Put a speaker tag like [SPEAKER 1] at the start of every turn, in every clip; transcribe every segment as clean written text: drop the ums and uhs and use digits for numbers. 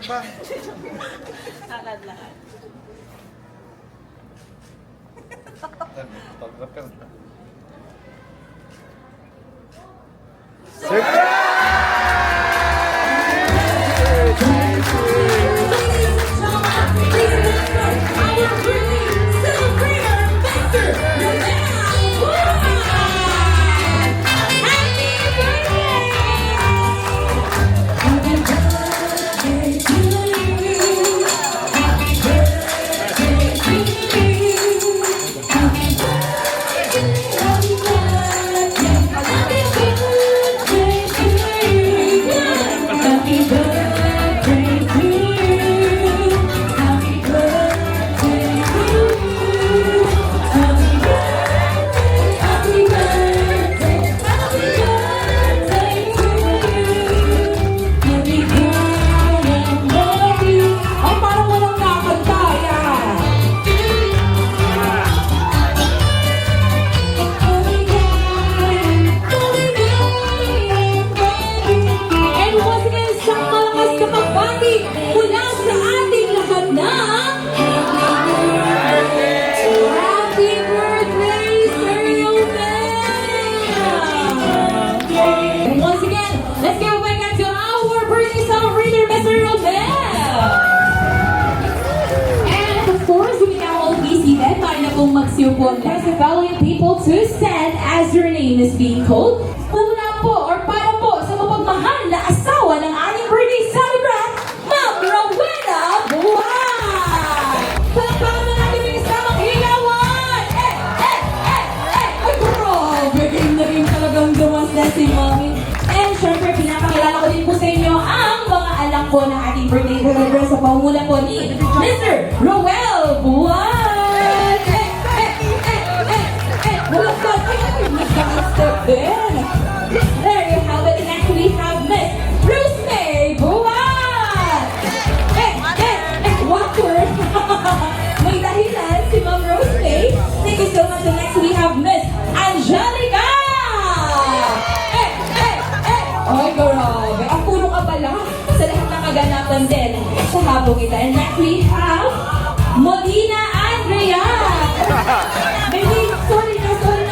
[SPEAKER 1] ba?
[SPEAKER 2] Salad lahat.
[SPEAKER 1] Photographer.
[SPEAKER 3] Magsiupo ang the following people to stand as your name is being called. Una po or para po sa mapagmahal na asawa ng ating birthday celebrant, Ma'am Rowena Buwan! Palakpakan na natin yung isamang hilawan! Ay, grabe! Game na rin talagang dumas na si Mommy. And syempre, pinapakilala ko din po sa inyo ang mga anak po ng ating birthday celebrant sa pangunguna po ni Mr. Rowel Buwan! There you have it. Next we have Miss Rosemary Buwan! One word. May dahilan si Ma'am Rosemary. Thank you so much. And next we have Miss Angelica! Ay, grabe. Ang purong abala sa lahat ng kaganapan din sa habong ito. And next we have Molina Andrea! Maybe, sorry na.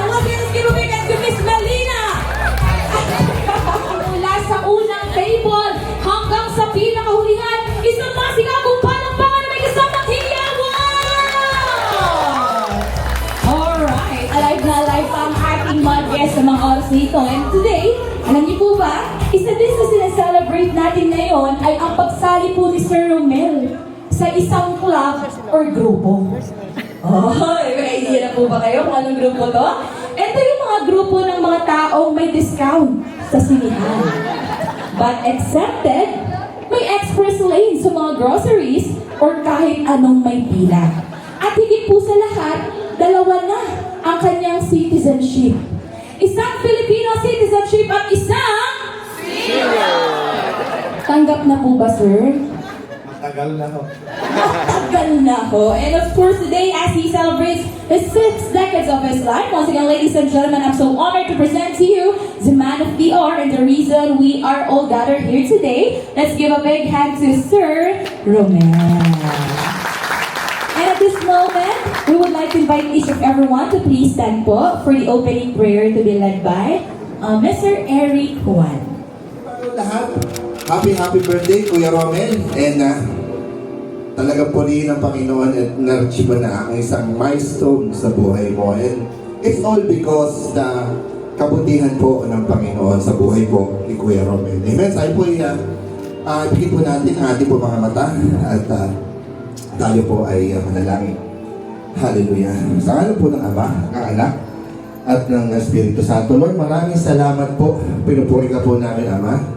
[SPEAKER 3] Huwag yan, kinubigan si Miss Melina! Mula sa unang table hanggang sa pinakahulihan, isang masigabong palakpakan na may kasamang hiyawan! Alright, alive na alive pa ang ating mga guests sa mga oras nito. And today, alam niyo po ba, isa din sa sinaselebrate natin ngayon ay ang pagsali po ni Sir Romel sa isang club or grupo. Oh, may idea na po ba kayo kung anong grupo to? Ito yung mga grupo ng mga taong may discount sa sinihan. But accepted, may express lane sa mga groceries or kahit anong may pila. At higit po sa lahat, dalawa na ang kanyang citizenship. Isang Filipino citizenship at isang... Tanggap na po ba, sir?
[SPEAKER 1] Tagal na ho.
[SPEAKER 3] Tagal na ho. And of course, today, as he celebrates the 6 decades of his life, once again, ladies and gentlemen, I'm so honored to present to you the man of the hour and the reason we are all gathered here today. Let's give a big hand to Sir Romel. And at this moment, we would like to invite each of everyone to please stand po for the opening prayer to be led by Mr. Eric Juan.
[SPEAKER 4] Lahat, happy birthday, Kuya Romel. And talagang purihin ng Panginoon at na-achieve na ang isang milestone sa buhay mo. And it's all because na kabutihan po ng Panginoon sa buhay po ni Kuya Romel. Amen. Sabi po, ibigin po natin ang ating po mga mata at tayo po ay manalangin. Hallelujah. Sa ngalan po ng Ama, ng Anak, at ng Espiritu Santo. Lord, maraming salamat po. Pinupuri ka po namin, Ama.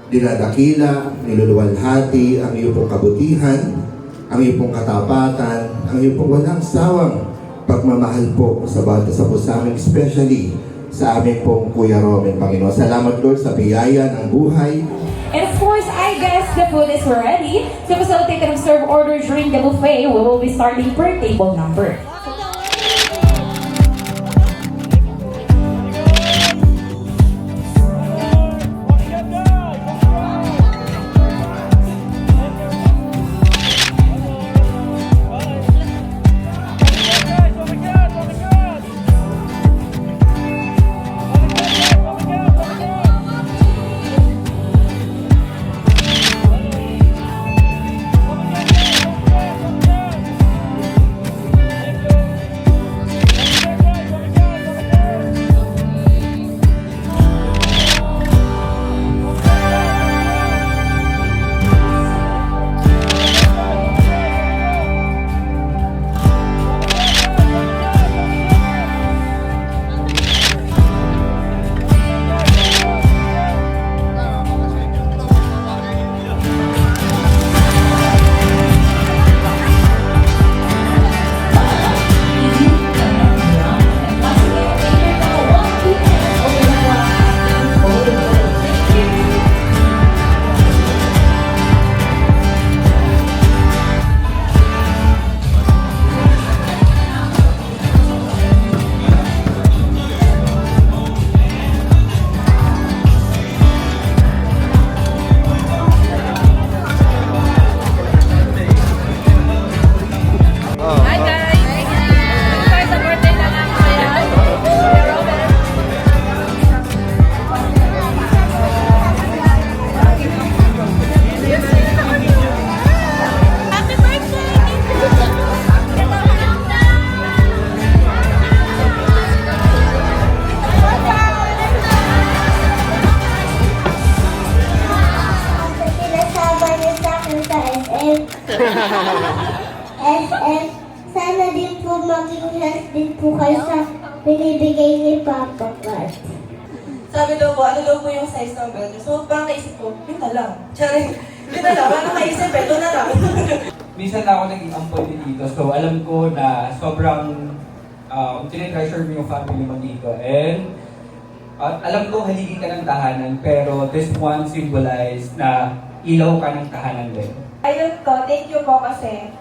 [SPEAKER 4] Dinadakila, niluluwalhati ang iyong pong kabutihan, ang iyong pong katapatan, ang iyong pong walang sawang pagmamahal po sa bawat isa po sa amin, especially sa aming pong Kuya Romel, Panginoon. Salamat, Lord, sa biyaya ng buhay.
[SPEAKER 3] And of course, I guess the food is ready. To facilitate and serve order during the buffet, we will be starting per table number.
[SPEAKER 5] SM, sana din po maging health din po kayo sa binibigay ni Papa God.
[SPEAKER 2] Sabi daw po, ano daw po yung size ng belt? So, parang naisip ko, yun na lang. Charing, yun na lang. Parang naisip, ito na lang.
[SPEAKER 6] Minsan na ako naging ampon dito, so alam ko na sobrang tinitreasure mo yung family mo dito. And alam ko haligi ka ng tahanan, pero this one symbolize na ilaw ka ng tahanan din.
[SPEAKER 2] Ayun ko, thank you po kasi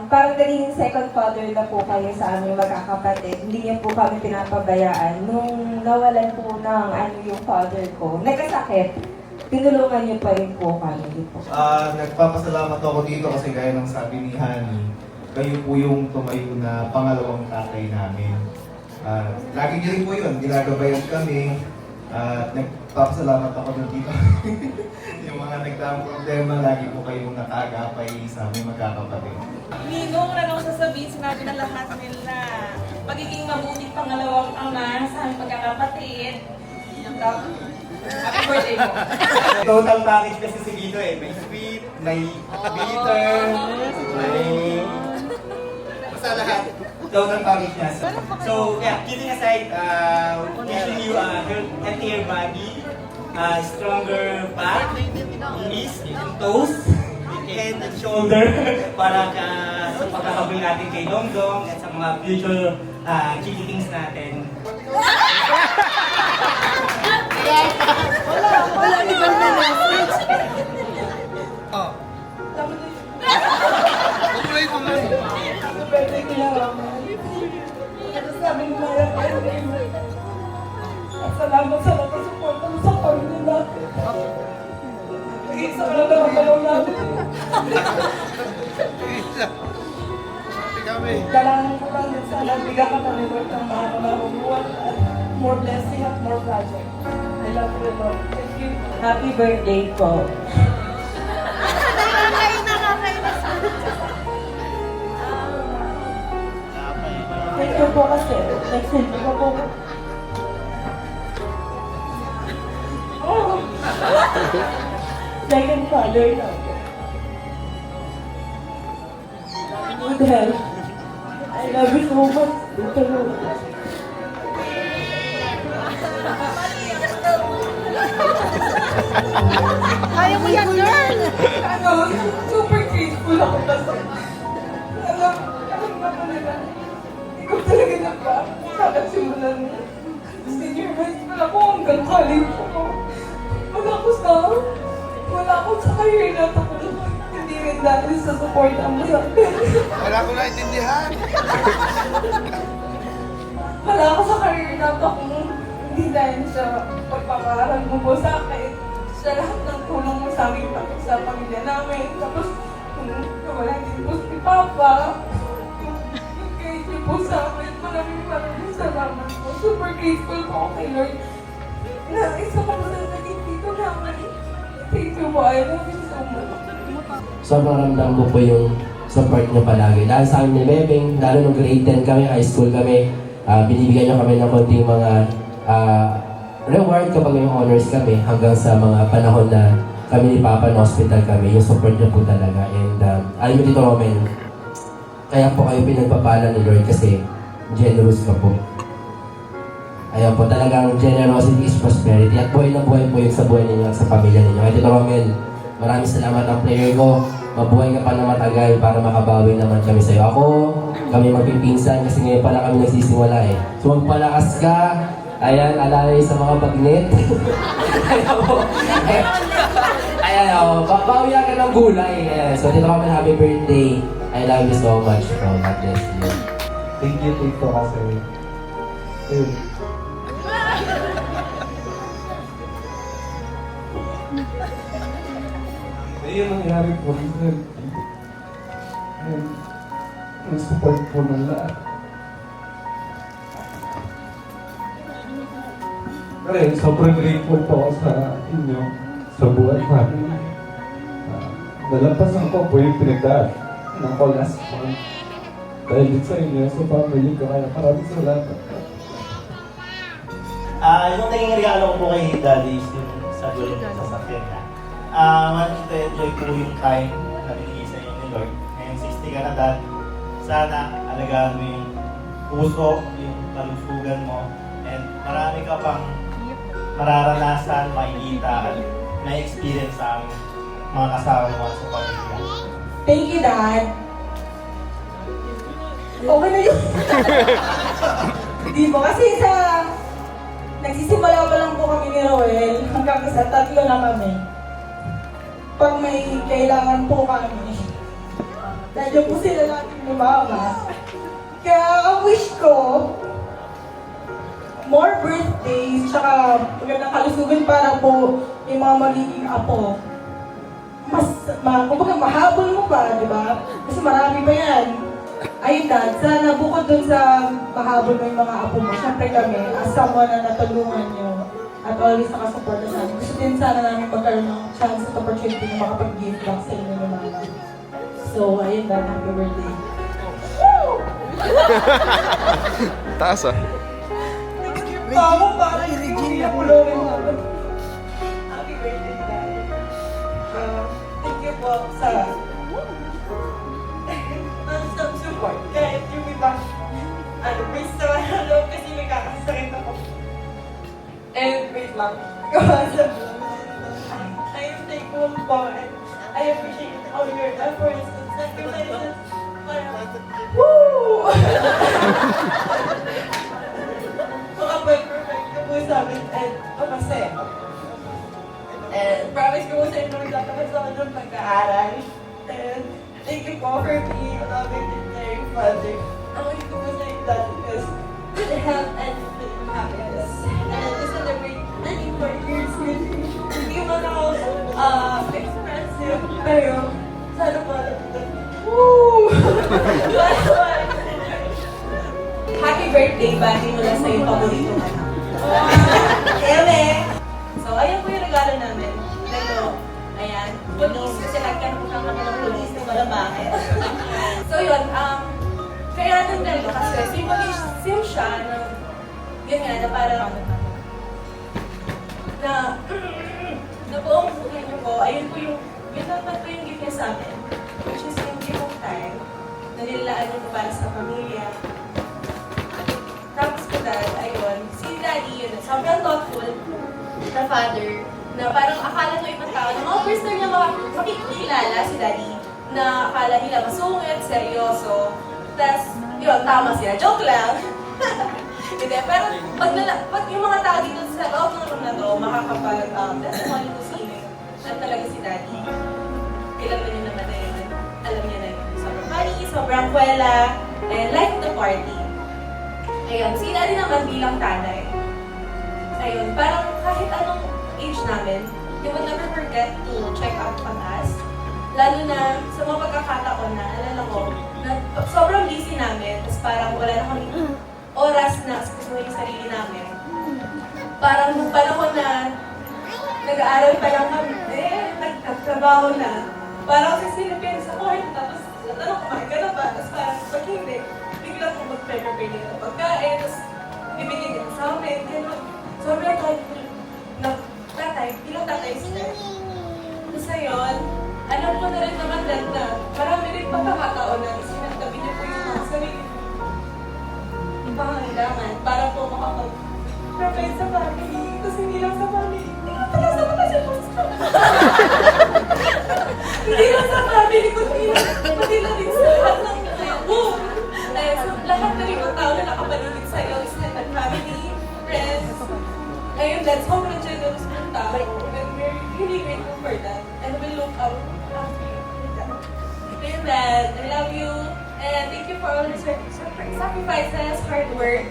[SPEAKER 2] parang naging second father na po kayo sa aming magkakapatid. Hindi niyo po kami pinapabayaan. Nung nawalan po ng yung father ko, nagkasakit, tinulungan niyo pa rin po kami.
[SPEAKER 1] Nagpapasalamat ako dito kasi gaya ng sabi ni Honey, kayo po yung tumayo na pangalawang tatay namin. Lagi niyo rin po yun, ginagabayan kami. Nagpapasalamat ako doon dito. Yung mga nagdaang problema, lagi po kayong nakagapay sa aming magkakapatid.
[SPEAKER 2] Ninong, anong sasabihin, sinabi na lahat nila. Pagiging mabuting pangalawang ama sa aming pagkakapatid. Happy birthday po.
[SPEAKER 7] Total package kasi si Guido eh. May sweet, may bitter, may... Basta lahat. Total package niya. So, yeah, kidding aside, wishing you a healthier body, stronger back, knees, toes, head and shoulder para sa pagkakabil natin kay Dongdong at sa mga future chikitings natin.
[SPEAKER 2] Wala ni Banda na. Birthday ko lang. Kasi sabi ni Mara, at salamat sa nakasuporta mo sa pamilya natin. Isa ka lang naman palaw natin. Kailangan ko lang din sana bigyan ka ng reward ng mga kamarubuan at more blessing at more project. I love you, Lord. Thank you. Happy birthday po. Thank you po kasi. Next week ko po. Oh. Second father na. Good health. I love you so much. Ito mo.
[SPEAKER 8] Kaya mo yan, girl!
[SPEAKER 2] Super grateful ako kasi alam na talaga, hindi ko talaga nagkakasakit simulan mo. Senior high school ako hanggang college ako. Wala ako sa career na ito. Hindi rin dahil sa support mo sa akin.
[SPEAKER 1] Wala ko naintindihan.
[SPEAKER 2] Wala ako sa career na ito kung hindi dahil sa pagpapaaral mo po sa akin. Sa lahat ng tulong mo sa amin, sa pamilya namin. Tapos, wala din po si Papa. Yung guide niyo po sa amin. Maraming salamat po. Super grateful po ako kay Lord. Na isa pa na naging dito namin. Thank you po. I love you so much.
[SPEAKER 9] Sobrang ramdam ko po yung support niyo palagi. Dahil sa amin ni Bebeng, lalo nung grade 10 kami, high school kami, binibigyan niyo kami ng konting mga reward kapag may honors kami hanggang sa mga panahon na kami ni Papa na hospital kami, yung support niyo po talaga. And alam mo dito, Roman, kaya po kayo pinagpapala ni Lord kasi generous ka po. Ayan po, talagang generosity is prosperity at buhay na buhay po yun sa buhay ninyo at sa pamilya ninyo. Kaya Tito Roman, maraming salamat ang player ko. Mabuhay ka pa na matagal para makabawi naman kami sa'yo. Kami magpipinsan kasi ngayon pala kami nagsisimula eh. So magpalakas ka. Ayan, alalay sa mga bagnet. Ayan po. Ayan o, babawian ka ng gulay. Ayan. So Tito Roman, happy birthday. I love you so much, bro. God bless you.
[SPEAKER 1] Thank you, Tito, kasi... Ayun. Yung nangyari po rin, yung support po ng lahat. Pero sobrang grateful po ako sa inyo, sa buhay namin. Nalampasan ko po yung pinagdaan ng ko last month. Dahil din sa inyo, sa family ko, kaya maraming salamat.
[SPEAKER 7] Yung naging regalo ko po kay Daddy is yung sa gulit sa sakyan na. Want to enjoy po yung time na binigay sa inyo ni ni Lord. Ngayon 60 ka na, Dad. Sana alagaan mo yung puso, yung kalusugan mo, and marami ka pang mararanasan, makikita, at na-experience sa aming mga kasama mo at sa pamilya.
[SPEAKER 2] Thank you, Dad. Okay na yun. Di ba? Kasi nagsisimula pa lang po kami ni Roel, hanggang sa 3 na kami. Pag may kailangan po kami, nandiyan po sila natin ni Mama. Kaya ang wish ko, more birthdays, tsaka magandang kalusugan para po yung mga magiging apo. Kumbaga mahabol mo pa, di ba? Kasi marami pa yan. Ayun, Dad, sana bukod dun sa mahabol mo yung mga apo mo, syempre kami, as someone na natulungan nyo at always nakasuporta sa amin. Gusto din sana namin magkaroon ng chance at opportunity na makapag-give back sa inyo ni Mama. So, ayun, Dad, happy birthday. Woo!
[SPEAKER 10] Taas ah.
[SPEAKER 2] Mama, parang hindi na pulawin namin. Happy birthday, Dad. Thank you po sa non-stop support. Kahit yung iba, based sa loob kasi may kakasakit ako. And wait lang. I am thankful po and I appreciate all your efforts and sacrifices. Woo! Makapag-perfect ka po sa amin and masaya. And promise ko po sa inyo magtatapos ako ng pag-aaral. And thank you po for being a loving and caring father. Ang wish ko po sa inyo dati is good health and happiness. And to celebrate many more years with you. Hindi man ako expressive, pero sana po woo! Happy birthday, bati mula sa iyong paborito anak. Eme! So, ayun po yung regalo namin. Ito, ayan. Police, kasi nagkaroon kami ng police na malamangin. So, yun, kaya natin dito kasi sim siya na, yun nga, na parang, na buong buhay niyo po, ayun po yung, yun naman po yung gift niya sa amin. Which is yung gift of time, na nilalaan niyo po para sa pamilya. Tapos ko dahil, ayun, si Daddy yun, sobrang thoughtful na father, na parang akala ng ibang tao, na mga first time niya makikilala si Daddy, na akala nila masungit, seryoso, tas, yun, tama siya, joke lang. Hindi, pero pag yung mga tao dito sa loob ng room na to, makakapag-testimony to sino na talaga si Daddy. Kilala niyo naman na yun, alam niya na yun. Sobrang funny, sobrang kwela, and life of the party. Ayun, si Daddy naman bilang tatay. Ayun, parang kahit anong age namin, he would never forget to check up on us. Lalo na sa mga pagkakataon na, alala ko, na sobrang busy namin, tapos parang wala na kami oras na susunod yung sarili namin. Parang nung panahon na nag-aaral pa lang kami, nagtatrabaho na. Parang sisilipin sa court, tapos natanong kumain ka na ba? Tapos parang pag hindi, bigla kong mag-prepare nila ng pagkain, tapos bibigyan nila sa amin, gano'n. Sobrang thoughtful na tatay, bilang tatay sila. Tapos ayun, alam ko na rin naman dad na marami rin pagkakataon na sinagtabi niyo po yung mga sarili yung pangangailangan para po makapag-provide sa family. Tapos hindi lang sa family. Hindi lang pala sa mga siya po. Hindi lang sa family, kundi na rin sa lahat ng boom. So, lahat na rin ng tao na nakapaligid sa'yo is like family, friends. Ayun, that's how much generous ng tao. And we're really grateful for that. And we look up after you for that. Dear Dad, I love you. And thank you for all your sacrifices, hard work.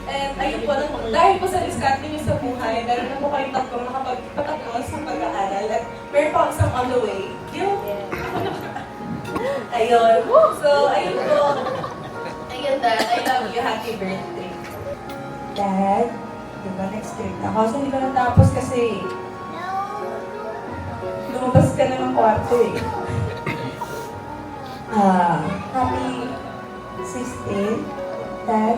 [SPEAKER 2] And ayun po, dahil po sa diskarte niyo sa buhay, meron na po kayong tatlong nakapagpatapos sa pag-aaral. At meron po isang on the way. Yun. Ayun. So, ayun po. Ayun, Dad. I love you. Happy birthday. Dad, diba next week na ako? So, hindi ko natapos kasi lumabas ka na ng kwarto eh. Happy 16th, Dad.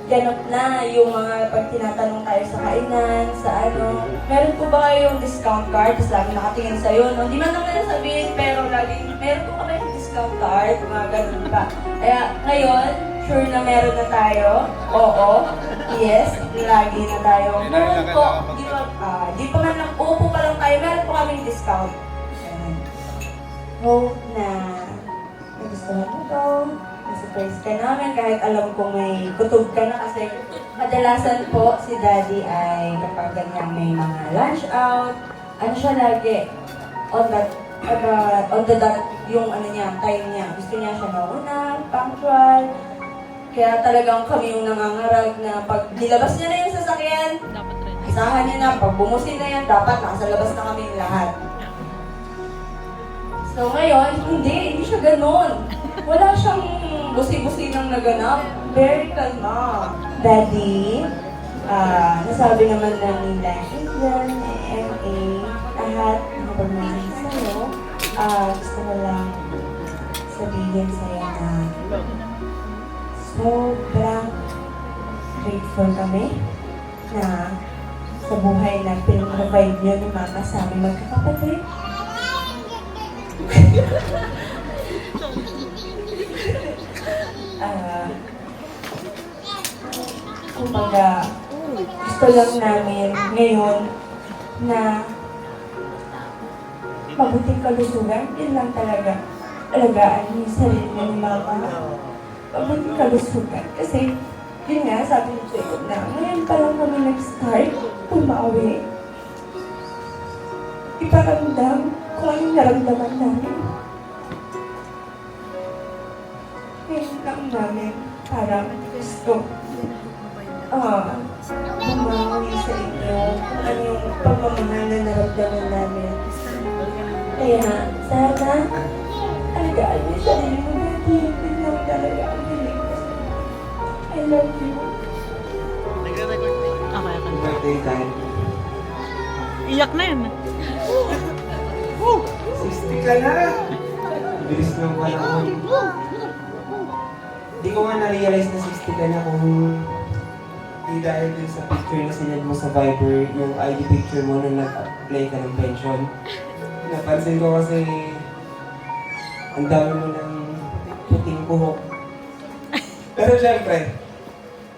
[SPEAKER 2] ganap na yung mga pag tinatanong tayo sa kainan, sa ano. Meron po ba kayong discount card? Tapos lagi nakatingin sa'yo, no? Hindi man naman sabihin, pero lagi, meron po kami yung discount card, mga ganun pa. Kaya ngayon, sure na meron na tayo. Oo. Yes, lagi na tayo. Meron po, di pa man lang, upo pa lang tayo, meron po kaming discount. Ayan. Hope na nagustuhan mo to. Na-surprise ka namin kahit alam kong may kutob ka na kasi kadalasan po si Daddy ay kapag ganyan may mga lunch out, ano siya lagi, on the dot yung ano niya, time niya. Gusto niya siya mauna, punctual. Kaya talagang kami yung nangangarag na pag nilabas niya na yung sasakyan, asahan niya na, pag bumusin na yan, dapat nasa labas na kami lahat. So ngayon, hindi siya ganun. Wala siyang busi-busi nang naganap. Very kalma. Daddy, nasabi naman na nila, England, MA, lahat ng pagmamahal sa'yo, gusto ko lang sabihin sa'yo na sobrang grateful kami na sa buhay na pinag-provide niyo ni Mama sa aming magkakapatid. Kumbaga, gusto lang namin ngayon na mabuting kalusugan. Yun lang talaga. Alagaan niyo yung sarili ni Mama. Mabuting kalusugan. Kasi, yun nga, sabi ni Jacob na ngayon pa lang kami nag-start tumawi. Iparamdam kung anong naramdaman namin. Ngayon lang namin parang gusto bumawi sa inyo kung ano yung pagmamahal na naramdaman namin. Kaya sana alagaan niyo sa sarili mo na hindi lang talaga ang hiling ko. I love you.
[SPEAKER 1] Birthday time.
[SPEAKER 8] Iyak na yun.
[SPEAKER 1] 60 ka na! Bilis ng panahon. Hindi ko nga na-realize na 60 ka na kung hindi dahil dun sa picture na sinend mo sa Viber, yung ID picture mo nung nag-apply ka ng pension. Napansin ko kasi ang dami mo ng puting buhok. Pero syempre,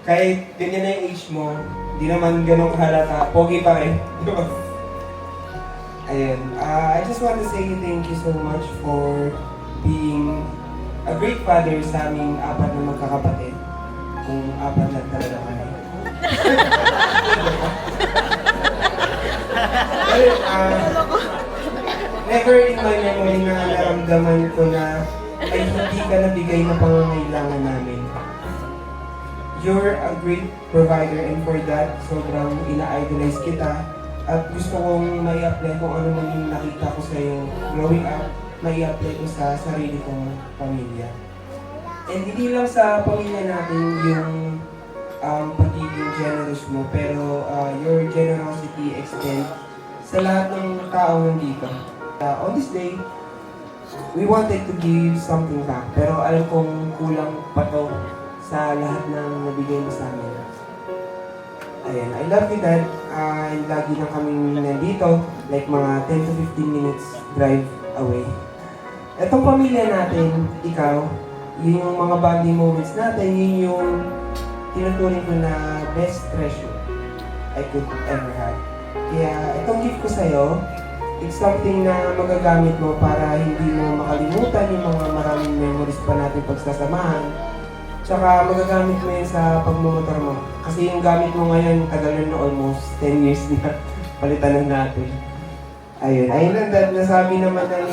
[SPEAKER 1] kahit ganyan na yung age mo, di naman ganun kahalata, pogi pa rin. Di ba? Ayun. I just want to say thank you so much for being a great father sa aming apat na magkakapatid. Kung apat lang talaga kami. Never in my memory na naramdaman ko na ay hindi ka nabigay na pangangailangan namin. You're a great provider and for that, sobrang ina-idolize kita. At gusto kong mai-apply kung ano man yung nakita ko sa'yo growing up, mai-apply ko sa sarili kong pamilya. And hindi lang sa pamilya natin yung pagiging generous mo, pero your generosity extends sa lahat ng tao nandito. On this day, we wanted to give something back, pero alam kong kulang pa to sa lahat ng nabigay mo sa amin. Ayan, I love you, Dad. Lagi na kaming nandito, like mga 10 to 15 minutes drive away. Etong pamilya natin, ikaw, yun yung mga bonding moments natin, yun yung tinuturing ko na best treasure I could ever have. Kaya itong gift ko sa'yo, it's something na magagamit mo para hindi mo makalimutan yung mga maraming memories pa natin pagsasamahan. Tsaka magagamit mo yun sa pagmumotor mo. Kasi yung gamit mo ngayon, tagal na almost 10 years na palitan na natin. Ayun lang, Dad, nasabi naman na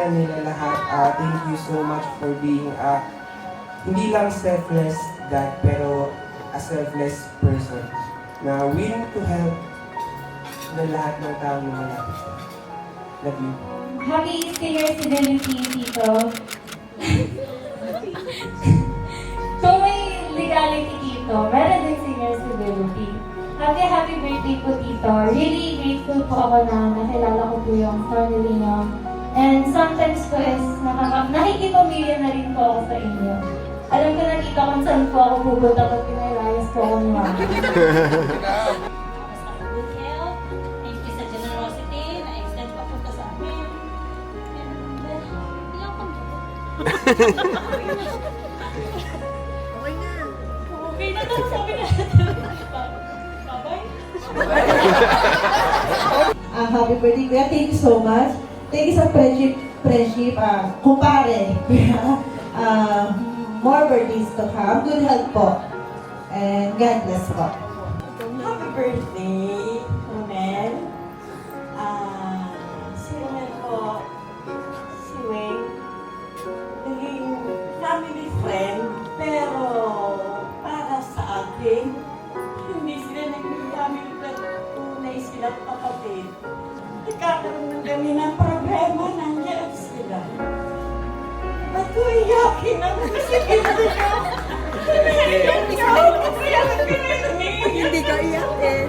[SPEAKER 1] nila lahat. Thank you so much for being hindi lang selfless dad, pero a selfless person na willing to help na lahat ng tao na malapit sa. Love you.
[SPEAKER 3] Happy senior civility, Tito. Kung may legality, Tito, meron din senior civility. Happy birthday po, Tito. Really grateful po ako na nakilala ko po yung family niyo. And sometimes po is nakikipamilya na rin po ako sa inyo. Alam ko nakita kung saan po ako pupunta pag pinalayas po ako ni Mama.
[SPEAKER 10] Basta good health. Thank you sa generosity na extend pa punta sa amin. And ilang pang Okay na daw, sabi natin. Bye-bye.
[SPEAKER 11] Happy birthday, Kuya. Thank you so much. Thank you sa friendship, kumpare. More birthdays to come. Good health po. And God bless po.
[SPEAKER 2] Happy birthday, Romel. Si Romel po, si Wayne, naging family friend, pero para sa akin, hindi sila naging family friend, tunay sila kapatid. Nagkakaroon kami ng problema, nandiyan sila. Ba't ko iyakin ako kasi ginawa? Hindi ka iyakin.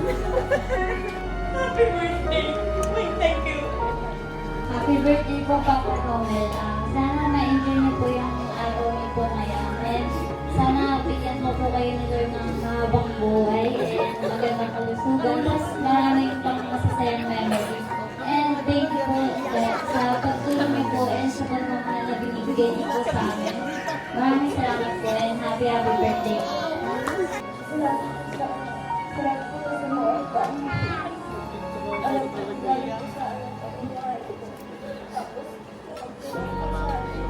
[SPEAKER 2] Happy birthday. Wait, thank you.
[SPEAKER 10] Happy birthday po, Papa Romel. Sana ma-enjoy niyo po yung araw niyo po ngayon. And sana bigyan mo po kayo ni Lord ng mahabang buhay and magandang kalusugan. Mas maraming pang masasayang memories po. And thank you po sa pagtulong niyo po and sa pagmamahal na binibigay niyo po sa amin. Maraming salamat po and happy birthday po.
[SPEAKER 2] Salamat po sa mga kami. Alam ko, galing ko sa pag-ibig. Tapos, maraming salamat po.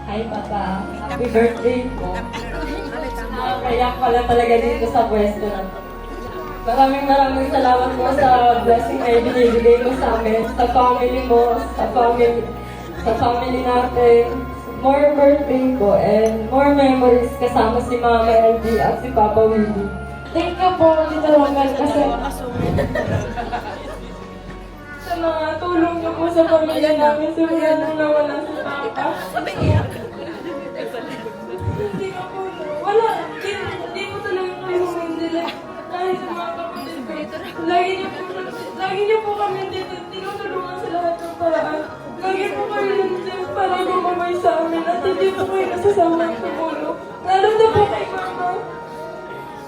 [SPEAKER 3] Hi, Papa. Happy birthday po. Kaya pala talaga dito sa pwesto na to. Maraming salamat po sa blessing na ibinibigay mo sa amin, sa family mo, sa family natin. More birthday po and more memories kasama si Mama LD at si Papa Willie. Thank you po, Tita Romel, kasi sa mga tulong niyo po sa pamilya namin, simula nung nawala si Papa. Hindi ko po, hindi ko talaga kayo humindili. Kahit sa mga kapatid ko, lagi niyo po kami dito tinutulungan sa lahat ng paraan. Lagi po kayo nandiyan para gumabay sa amin at hindi po kayo nasasama sa mulo. Lalo na po kay Mama.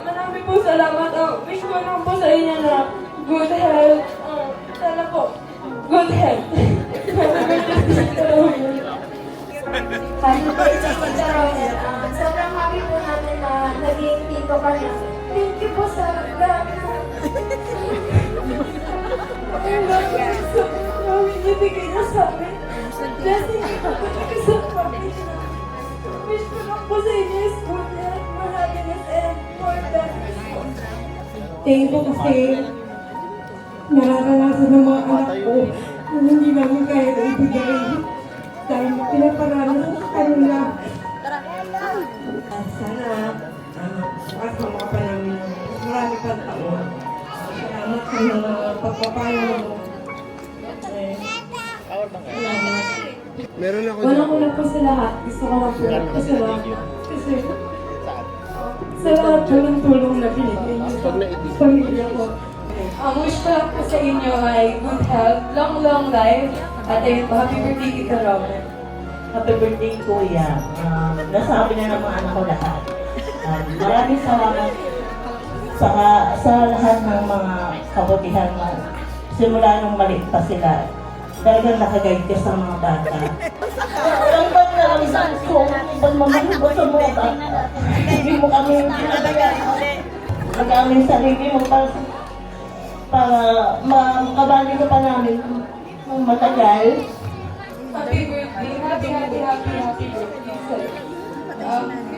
[SPEAKER 3] Marami po salamat. Wish ko lang po sa inyo na good health. Sana po, good health.
[SPEAKER 5] Happy birthday, Tita Romel. Sobrang happy po namin na naging tito ka na. Thank you po sa lahat.
[SPEAKER 2] Ang dami sa maraming ibigay niyo sa amin. Blessing niyo po talaga sa pamilya. Wish ko lang po sa inyo is good health, more happiness, and more blessings po.
[SPEAKER 11] Thank you kasi nararanasan ng mga anak ko na hindi namin kaya na ibigay. Dahil pinaparanas sa kanila. Sana makasama ka pa namin ng marami pang taon. Salamat sa mga pagpapayo mo. Salamat. Walang po sa lahat. Gusto ko lang po pasalamat. Kasi sa lahat po ng tulong na binigay niyo sa pamilya ko.
[SPEAKER 2] Ang wish ko lang po sa inyo ay good health, long life, at ayun po, happy birthday, Tita Romel.
[SPEAKER 12] Happy birthday, Kuya. Nasabi na ng mga anak ko lahat. Maraming salamat sa lahat ng mga kabutihan mo. Simula nung maliit pa sila. Talagang nakagayad ka sa mga bata. Walang ba naramdaman ko ibang mamahal mo sa mga bata? Hindi mo kami pinagayaan. Mag-aming sarili mo para makabali ka pa namin ng matagal.
[SPEAKER 2] Happy birthday, happy birthday sa'yo.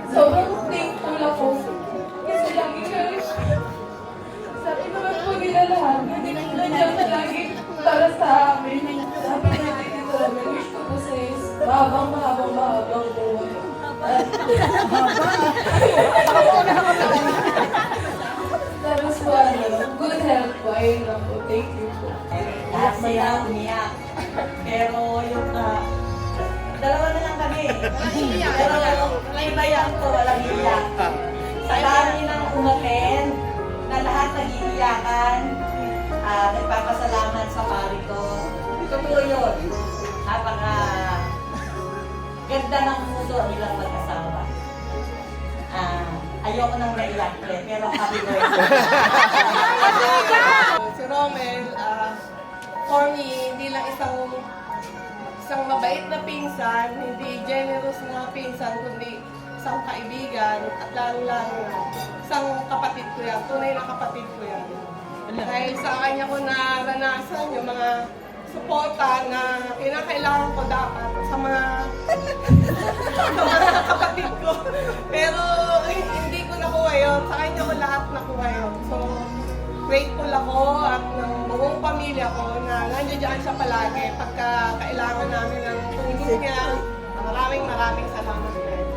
[SPEAKER 2] Sobrang thankful ako. Kasi lagi kayo, sabi naman po nila lahat, nandiyan na lagi para sa amin. Happy birthday, Tita Romel. Wish ko po sa'yo is mahabang buhay. Tapos po, good health po. Ayun lang po. Thank you po.
[SPEAKER 12] Lahat sila umiyak. Pero yung dalawa na lang kami. Pero may bayan ko, walang iyak. Sa dami ng umaten, na lahat nag-iiyakan, nagpapasalamat sa pari ko. Totoo yun. Napaka ganda ng puso nilang mag-asawa. Ayoko nang naiyak pero happy birthday.
[SPEAKER 11] Si Romel, for me, hindi lang isang mabait na pinsan, hindi generous na pinsan, kundi isang kaibigan, at lalo-lalo na isang kapatid ko yan, tunay na kapatid ko yan. Dahil sa kanya ko naranasan yung mga suporta na kinakailangan ko dapat sa mga kapatid ko. Pero hindi ko nakuha yun. Sa kanya ko lahat nakuha yun. So, grateful ako at ng buong pamilya ko na nandiyan siya palagi pagka kailangan namin ng tulong niya. Maraming salamat din.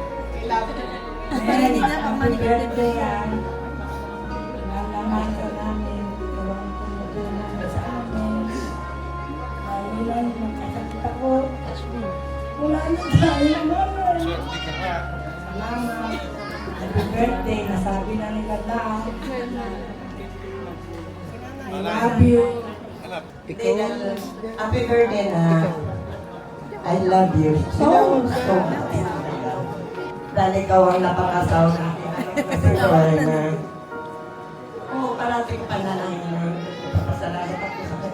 [SPEAKER 11] I love you.
[SPEAKER 12] Happy birthday, Nalaman ka namin, gawang tumutulong sa amin. Ilan magkasakit ako. Wala na tayo naman. Salamat. Happy birthday, nasabi na nila lahat. I love you. Happy birthday na. I love you so much. Dahil ikaw ang napakasaw natin. Kasi na. Oo, parating panalangin. Papasalamat ako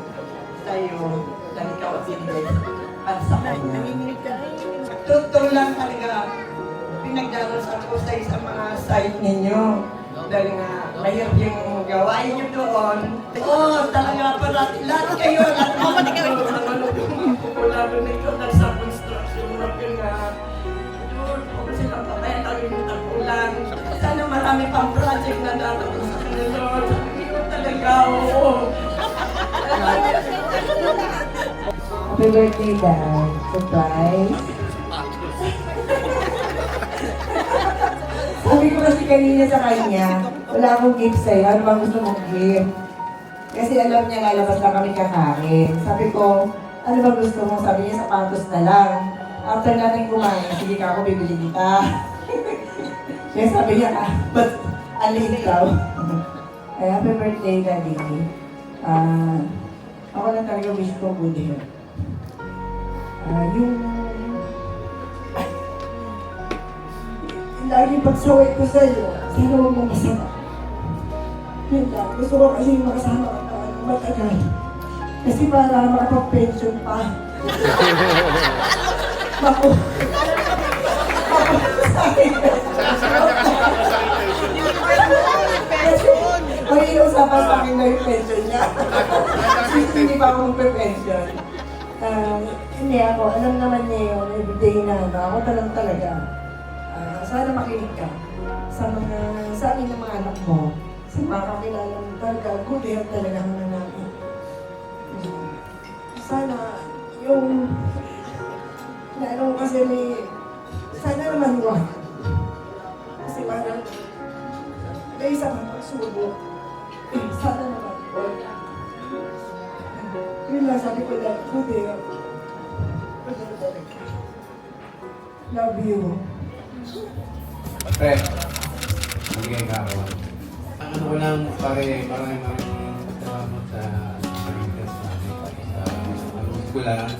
[SPEAKER 12] sa iyo. Dahil ikaw ang binigay para sa kanya. Totoo lang talaga. Pinagdarasal ko sa mga site ninyo. Dahil nga, mahirap yung gawain nyo doon. Oo, talaga parati. Lahat kayo, lahat mga lalo na ito sa construction work yun nga. Yun, kung silang pabayaan yung tagulan. Sana marami pang project na dadating sa kanila. Sabi ko talaga, oo. Happy birthday, Dad. Surprise. Sabi ko kasi kanina sa kanya, wala akong gift sa'yo. Ano bang gusto mong gift? Kasi alam niya lalabas na kami kakain. Sabi ko, ano bang gusto mo? Sabi niya, sapatos na lang. After natin kumain, sige ka ako, bibili kita. Kaya sabi niya, but alihin daw. Ay, happy birthday, Daddy. Ako lang talaga wish ko good health. Lagi pagsaway ko sa'yo, sana huwag mong masama. Yun lang, gusto ko kasi makasama ka na matagal. Kasi para makapag-pension pa. Ako ang inuusapan sa akin na yung pension niya. Hindi pa ako magpe-pension. Hindi ako, alam naman niya yun, everyday na ako talaga. Sana makinig ka sa amin ng mga anak mo. Sa mga kakilala mo talaga, good health talaga ang namin. Sana yung kasi sana naman wag. Kasi parang may isa kang pagsubok. Sana naman wag. Yun lang sabi ko na, good health. Love you.
[SPEAKER 1] Pre, magiging karawan. Ang ano ko lang, pare, maraming salamat sa pagkakas namin pati sa eskwela.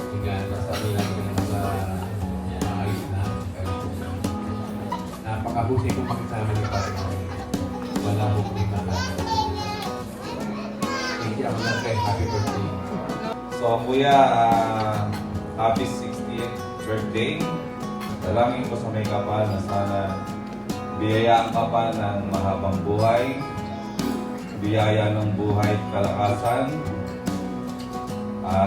[SPEAKER 1] Sige, nasabi lang yung mga ayos na. Napakahusay kong pakisama niyo pare. Wala ko kung yung thank you ako lang kay happy birthday.
[SPEAKER 13] So, kuya, happy 60th birthday. Dalangin ko sa may kapal na sana biyayaan ka pa ng mahabang buhay, biyaya ng buhay at kalakasan,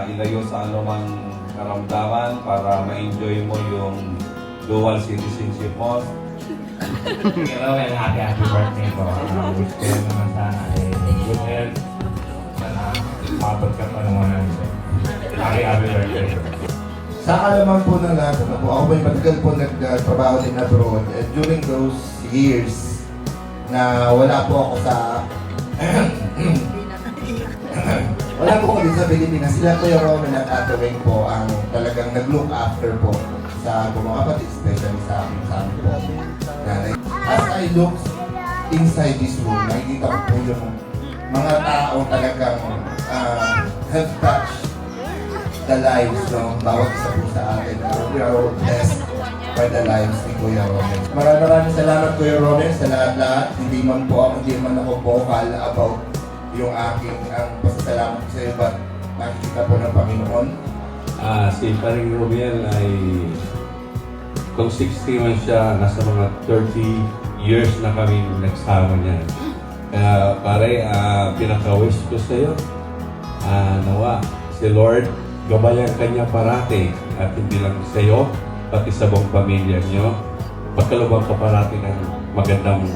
[SPEAKER 13] ilayo sa anumang karamdaman para ma-enjoy mo yung dual citizenship mo.
[SPEAKER 14] Hello and happy birthday po. Wish ko naman sana good health. Sana mabot ka pa naman. Happy birthday.
[SPEAKER 4] Sa kalaman po ng lahat, ako po yung matagal po nagtrabaho din abroad. And during those years na wala po ako sa wala po ako din sa Pilipinas, sila po yung Roman at Ate Weng po ang talagang nag-look after po sa mga kapatid, especially sa amin po. As I look inside this room, nakikita ko po yung mga tao talagang have touched the lives ng bawat isa po sa atin. We are all blessed by the lives ni Kuya Romel. Maraming salamat Kuya Romel sa lahat-lahat. Hindi man ako vocal about yung aking pasasalamat sa iyo, but nakikita po ng Panginoon.
[SPEAKER 15] Si Paring Romel ay kung 60 man siya, nasa mga 30 years na kami nagsama niya. Kaya pare, pinaka-wish ko sa iyo, nawa si Lord, gabayan kanya parati at hindi lang sa iyo, pati sa buong pamilya niyo. Pagkalubang ka parati ng magandang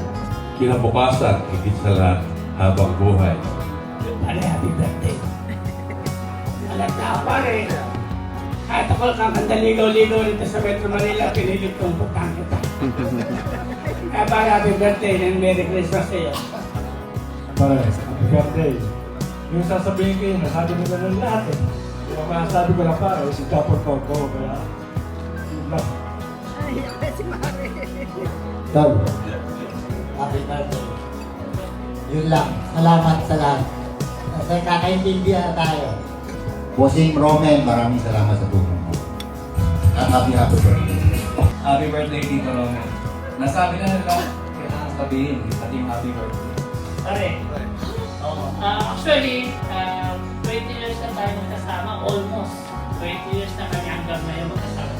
[SPEAKER 15] kinabukasan, higit sa lahat habang buhay.
[SPEAKER 16] Pare, happy birthday. Alam na, pare. Kahit ako kang kandaligaw-ligaw rito sa Metro Manila, pinilit kong putang kita. Kaya pare, happy birthday and Merry Christmas sa iyo.
[SPEAKER 14] Pare, happy birthday. Yung sasabihin ko yun, nasabi nila ng lahat eh. Yung mga sabi ko na pare, si Kapor Coco, kaya yun lang.
[SPEAKER 17] Tol, happy birthday. Yun lang, salamat sa lahat. Kasi kakaintindihan tayo. Bossing Romel, maraming salamat sa tulong mo. At happy birthday.
[SPEAKER 6] Happy birthday, Tito Romel. Nasabi na nila, kailangan sabihin, pati yung happy birthday.
[SPEAKER 16] Pare, actually, 20 years na tayo magkasama, almost. 20 years na kami hanggang ngayon magkasama.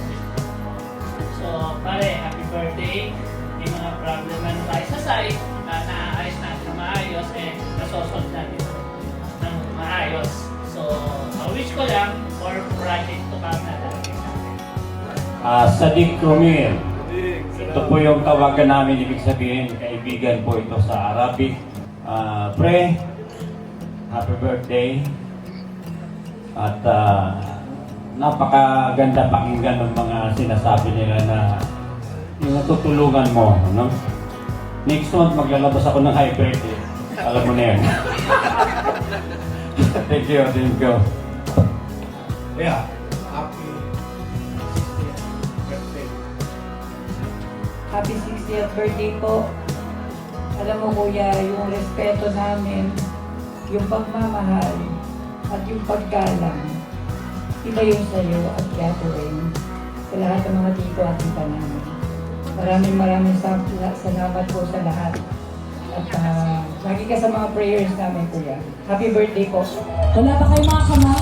[SPEAKER 16] So, pare, happy birthday. May mga problem na tayo sa side, naaayos natin na maayos, nasosolve natin ng maayos. So, wish ko lang for project to come na natin.
[SPEAKER 14] Sadik Romel. Ito po yung tawagan namin, ibig sabihin, kaibigan po ito sa Arabic. Pre, happy birthday. At napakaganda pakinggan ng mga sinasabi nila na yung natutulungan mo, no? Next month maglalabas ako ng hybrid eh. Alam mo na yan. Thank you.
[SPEAKER 1] Yeah, happy 60th birthday.
[SPEAKER 18] Happy 60th birthday po. Alam mo kuya, yung respeto namin, yung pagmamahal, at yung paggalang, iba yung sa'yo at Catherine, sa lahat ng mga tito at tita namin. Maraming salamat po sa lahat. At lagi ka sa mga prayers namin, kuya. Happy birthday po.
[SPEAKER 3] Wala pa kayong mga kamay.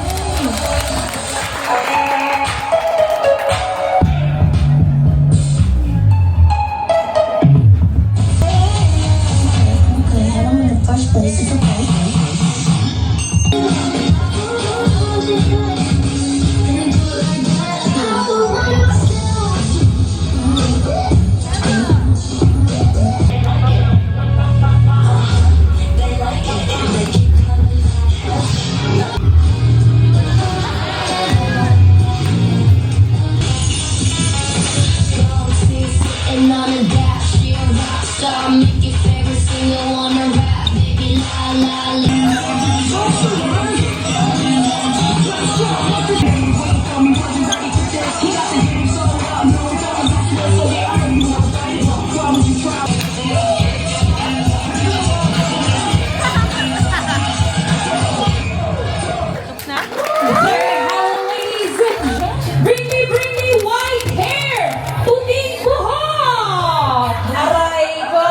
[SPEAKER 3] Bring me white hair! Puting buhok! Aray ko!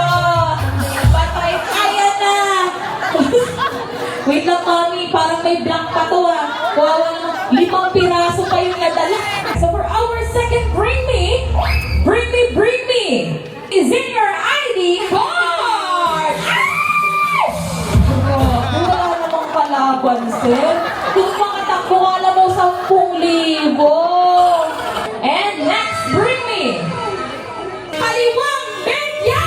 [SPEAKER 3] Patay kaya na! Wait lang, Mami. Parang may blank pa to ah. Kawawa naman. 5 piraso pa yung nadala. So for our second bring me is in your ID card! Ay! Wala namang kalaban, sir. Kung makatakbo ka alam mo 10,000. And next, bring me Kaliwang Benya!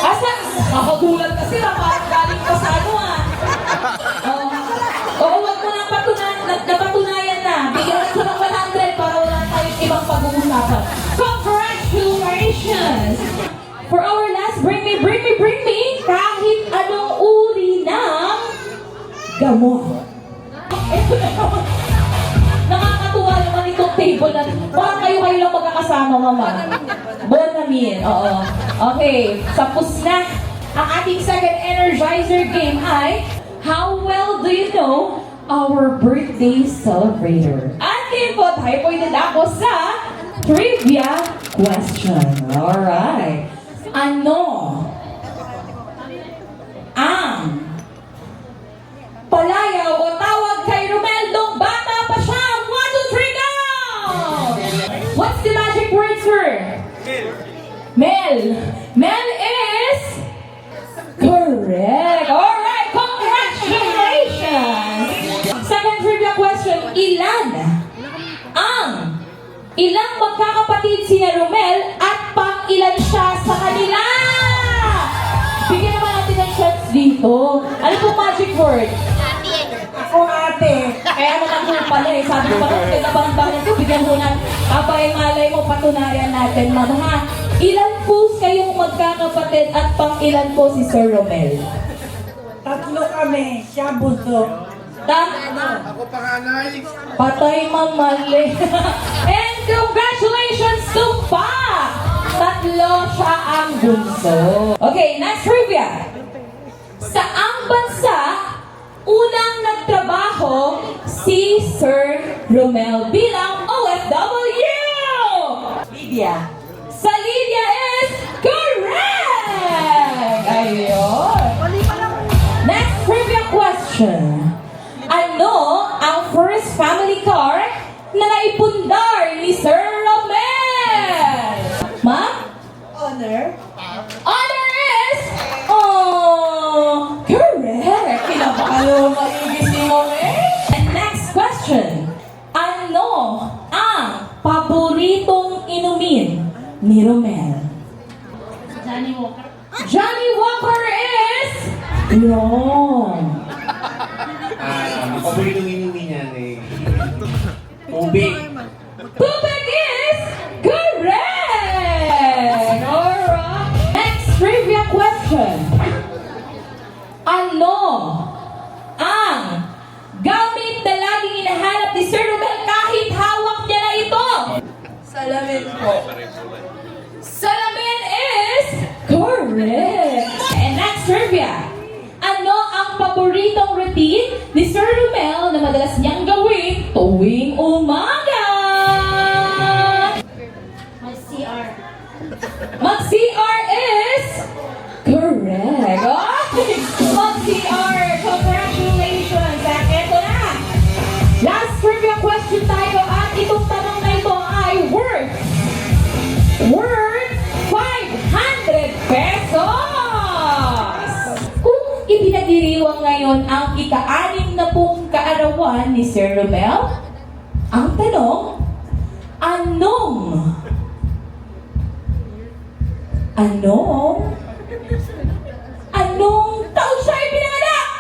[SPEAKER 3] Asa? Makagulat kasi na parang galing pa sa ano ah. Oo, wag mo nang napatunayan na. Bigyan ka sa 100 para wala tayong ibang pag-uusapan. Congratulations! For our last bring me, kahit anong uri ng gamot. Nakakatuwa naman itong table na parang kayo lang magkakasama, mama. Bonamina. namin. Oo. Okay, tapos na ang ating second energizer game ay how well do you know our birthday celebrator? At ngayon po, tayo po idadako sa trivia question. Alright. Ano ang palayaw o tawag kay Romel nung bata pa siya? 1, 2, 3, go! What's the magic word, sir? Mel. Mel is correct. Alright, congratulations! Second trivia question, ilang magkakapatid si Romel at pang-ilan siya sa kanila? Bigyan naman natin ng shots dito. Ano po magic word? Ako ate. Kaya naman po pala eh. Sabi ko pa kung nabangan ko, bigyan mo na. Kapag malay mo, patunayan natin, ma'am ha. Ilan po kayong magkakapatid at pang-ilan po si Sir Romel?
[SPEAKER 18] 3 kami, siya bunso.
[SPEAKER 3] Ako panganay. Patay mamali. And congratulations to Pa! 3 siya ang bunso. Okay, next trivia. Saang bansa unang nagtrabaho si Sir Romel bilang OFW? Lydia. Sa Lydia is correct! Ayun. Next trivia question. Ano ang first family car na naipundar ni Sir Romel? Ma'am?
[SPEAKER 11] Honor.
[SPEAKER 3] Honor is... Oh, correct! Kinapakalo maigis ni Romel. And next question. Ano ang paboritong inumin ni Romel?
[SPEAKER 10] Johnny Walker.
[SPEAKER 3] Johnny Walker is... wrong.
[SPEAKER 14] Paboritong inumin niya eh. Tubig.
[SPEAKER 3] Tubig is correct! Alright. Next trivia question. Ano ang gamit na laging hinahanap ni Sir Romel kahit hawak niya na ito?
[SPEAKER 2] Salamin po.
[SPEAKER 3] Salamin is correct! And next trivia. Ano ang paboritong routine ni Sir Romel na madalas niyang gawin tuwing umaga?
[SPEAKER 10] Mag-CR.
[SPEAKER 3] Mag-CR is correct. Okay. Mag-CR. Congratulations. At eto na. Last trivia question tayo at itong tanong na ito ay worth 500 pesos. Kung ipinagdiriwang ngayon ang ika-6 na pong kaarawan ni Sir Romel, ang tanong, anong taon siya ipinanganak?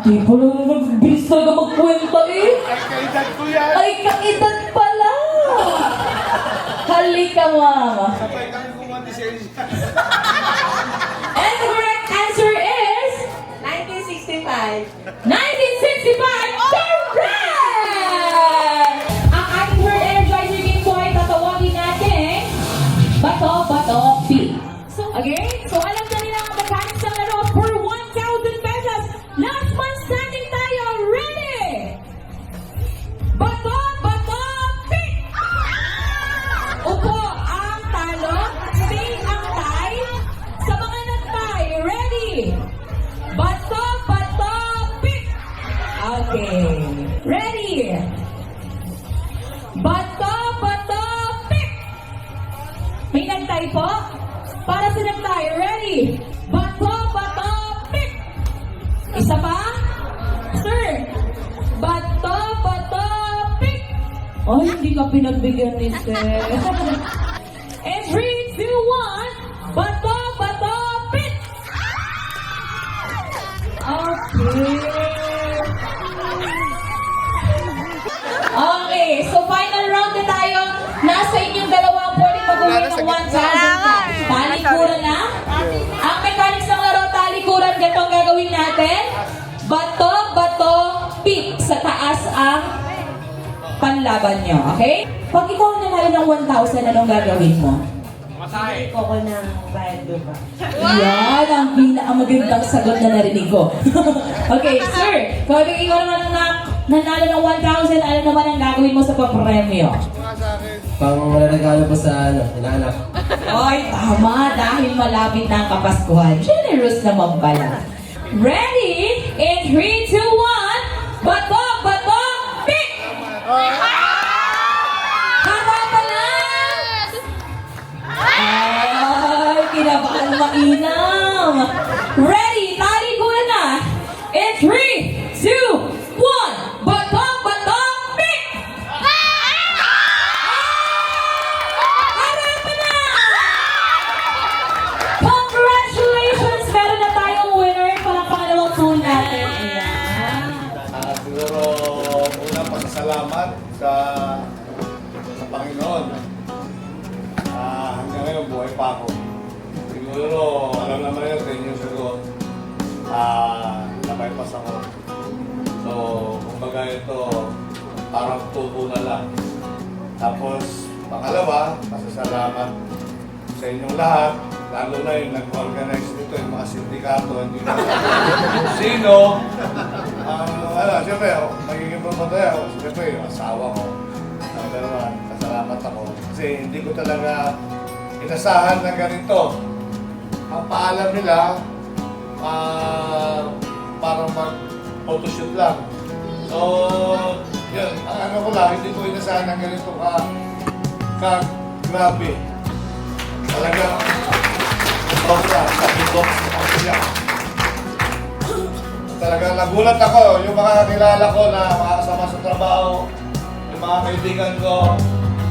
[SPEAKER 3] Di ko lang nagbilis talaga magkwenta eh.
[SPEAKER 14] Kaedad ko yan.
[SPEAKER 3] Ay, kaedad pala. Halika, mama.
[SPEAKER 14] Sabay kami kumontisensya.
[SPEAKER 3] And the correct answer is
[SPEAKER 11] 1965.
[SPEAKER 3] 1965. Correct! Ang ating word energizer game po ay tatawagin natin Bato P. Okay? So alam na nila ang mechanics ng laro for 1,000 pesos. Last man standing tayo. Ready? Bato P. Upo ang talo. Stay ang tie. Sa mga nag-tie, ready? Bato P. Okay. Ready? Bato P. May nag-tie po? Para sa nag-tie, ready? Bato P. Isa pa? Sir, Bato P. Oh, hindi ka pinagbigyan ni Sir. And 3, 2, 1, Bato P. Okay. Okay, so final round na tayo. Nasa inyong dalawa ang pwedeng mag-uwi ng 1,000 cash. Talikuran na. Ang mechanics ng laro, talikuran. Ganito ang gagawin natin. Bato, pick. Sa taas ang panlaban nyo. Okay? Pag ikaw ang nanalo ng 1,000, anong gagawin mo?
[SPEAKER 8] Pamasahe.
[SPEAKER 12] ko ako ng bayad ba?
[SPEAKER 3] Yan ang pinakamagandang sagot na narinig ko. Okay, sir. Kung ikaw naman ang nanalo ng 1,000, ano naman ang gagawin mo sa papremyo?
[SPEAKER 9] Pang wala regalo po sa inaanak.
[SPEAKER 3] Ay, tama. Dahil malapit na ang Kapaskuhan. Generous naman pala. Ready? In 3, 2, 1. Batok! Batok! Pick! Harapan na! Ay, kinabahan mainam. Ready? Tali ko na. In 3, 2, 1. Batok! Batok! Pick! Harapan na! Congratulations! Meron na tayong winner. Palakpakan naman po natin. Ayan.
[SPEAKER 19] Siguro unang pasasalamat sa Panginoon. Hanggang ngayon buhay pa ako. Siguro alam naman yun 10 years ago, nabaypas ako. So, kumbaga ito, parang tubo na lang. Tapos, pangalawa, pasasalamat sa inyong lahat, lalo na yung nag-organize nito, yung mga sindikato, hindi na kung sino. Siyempre, magiging promotor ako. Siyempre, yung asawa ko. Pasalamat ako. Kasi hindi ko talaga inasahan na ganito. Ang paalam nila, parang mag-photoshoot lang. So, yun. Ang ano ko lang, hindi ko inasahan na ganito grabe. Talagang sobra, sabi ko, talagang nagulat ako. Yung mga kilala ko na mga kasama sa trabaho, yung mga kaibigan ko,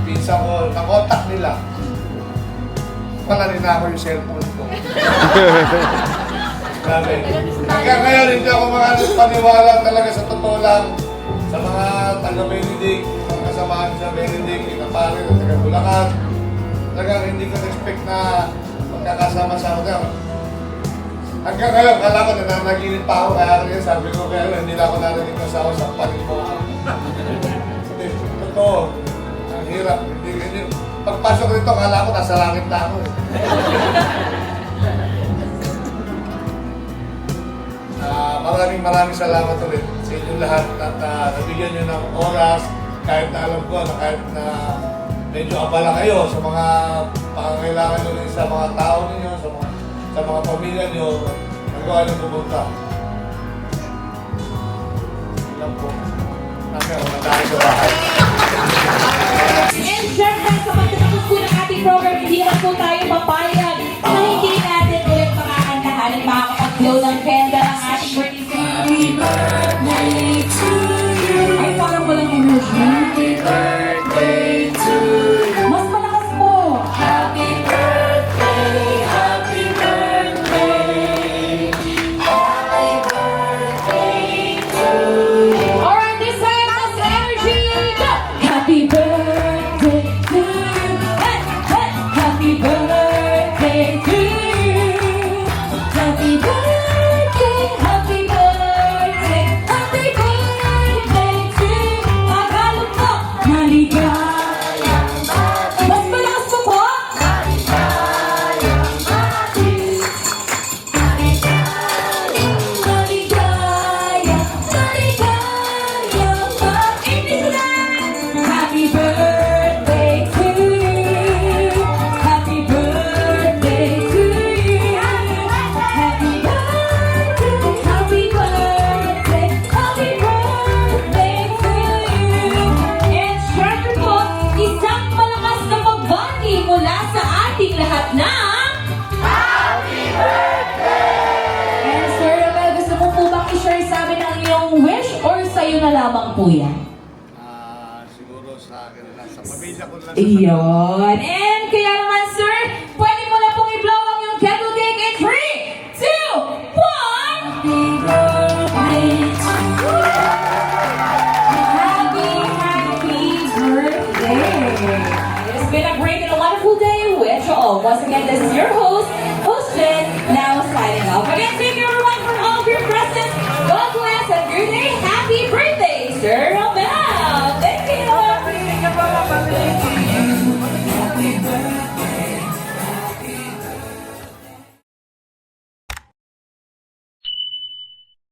[SPEAKER 19] pinsa ko, nakontak nila. Wala rin ako yung cellphone ko. Grabe. Hanggang ngayon, hindi ako paniwala talaga sa totoo lang sa mga taga-Benedict, mga kasamahan sa Benedict, Itapare, taga-Bulacan. Talagang hindi ko expect na magkakasama-sama na. Hanggang ngayon, kala ko nananaginip pa ako, kaya rin sabi ko, kaya hindi lang ako nanaginip na sa sa panig mo. Kasi, totoo, ang hirap. Hindi. Pagpasok nito, kala ko nasa langit na ako. Maraming salamat ulit sa inyong lahat at nabigyan nyo ng oras kahit na alam ko na kahit na medyo abala kayo sa mga pangangailangan nyo rin sa mga tao ninyo, sa mga pamilya nyo, nagawa nyo pumunta. Ilang po. Namin ako nandari sa bahay.
[SPEAKER 3] And syempre, sa pagtatapos po ng ating program, hindi naman po tayo papayag na hindi natin ulit makakantahan at makakapag-blow ng candle ang ating birthday to you. Ay, parang walang energy. Happy birthday to you. Mas malakas po. Happy birthday, happy birthday. Happy birthday to you. Alright, this time, let's energy. Go! Happy birthday to you. Hey, hey. Happy birthday to you. Happy birthday, happy birthday, happy birthday to you. Tagalog po. Maligayang bati. Mas malakas po po. Maligayang bati. Maligayang bati. Happy birthday to you. Happy birthday to you. Happy birthday, happy birthday, happy birthday to you. And syempre po, isang malakas na pagbati mula sa ating lahat na Happy Birthday! And Sir Romel, gusto mo po bang i-share sa amin ang iyong wish or sa'yo na lamang po yan?
[SPEAKER 19] Siguro sa akin lang, sa pamilya ko lang.
[SPEAKER 3] Iyon. And kaya naman, sir, pwede mo na pong i-blow ang iyong candle cake in 3, 2, 1! Happy birthday to you! Happy birthday! It's been a great and a wonderful day with you all. Once again, this is your host, Jen, now signing off. Again, thank you everyone for all of your presence. God bless and good day. Happy birthday, sir!